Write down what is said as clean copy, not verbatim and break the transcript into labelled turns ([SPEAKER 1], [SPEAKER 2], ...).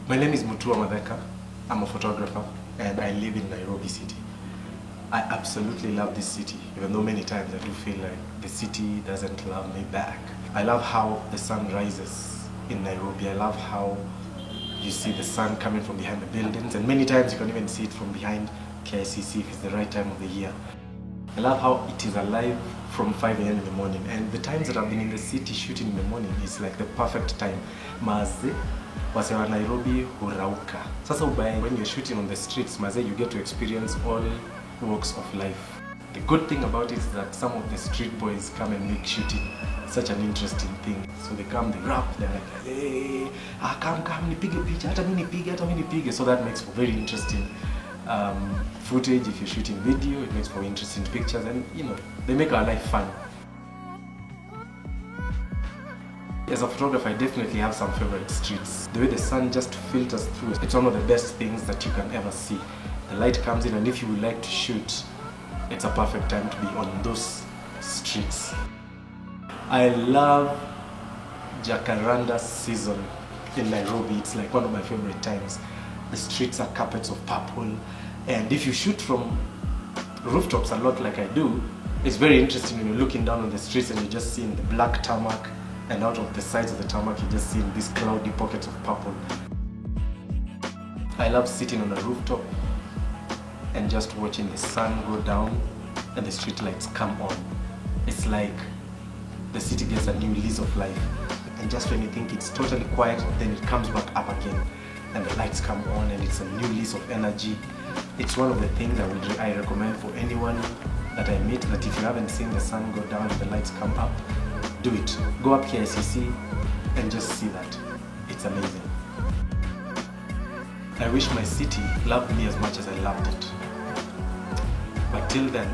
[SPEAKER 1] My name is Mutua Madheka. I'm a photographer and I live in Nairobi City. I absolutely love this city, even though many times I do feel like the city doesn't love me back. I love how the sun rises in Nairobi. I love how you see the sun coming from behind the buildings, and many times you can even see it from behind KICC if it's the right time of the year. I love how it is alive from 5 a.m. in the morning, and the times that I've been in the city shooting in the morning is like the perfect time. Maze, wase wa Nairobi hurauka. Sasa ubaye, when you're shooting on the streets, maze, you get to experience all walks of life. The good thing about it is that some of the street boys come and make shooting such an interesting thing. So they come, they rap, they're like, hey, come, nipige picha, hata mimi nipige. So that makes for very interesting footage. If you're shooting video, it makes for interesting pictures, and you know, they make our life fun. As a photographer, I definitely have some favorite streets. The way the sun just filters through, it's one of the best things that you can ever see. The light comes in, and if you would like to shoot, it's a perfect time to be on those streets. I love Jacaranda season in Nairobi. It's like one of my favorite times. The streets are carpets of purple, and if you shoot from rooftops a lot like I do, it's very interesting when you're looking down on the streets and you're just seeing the black tarmac, and out of the sides of the tarmac you're just seeing these cloudy pockets of purple. I love sitting on a rooftop and just watching the sun go down and the street lights come on. It's like the city gets a new lease of life, and just when you think it's totally quiet, then it comes back up again and the lights come on and it's a new lease of energy. It's one of the things I recommend for anyone that I meet, that if you haven't seen the sun go down and the lights come up, do it. Go up KICC and just see that. It's amazing. I wish my city loved me as much as I loved it. But till then,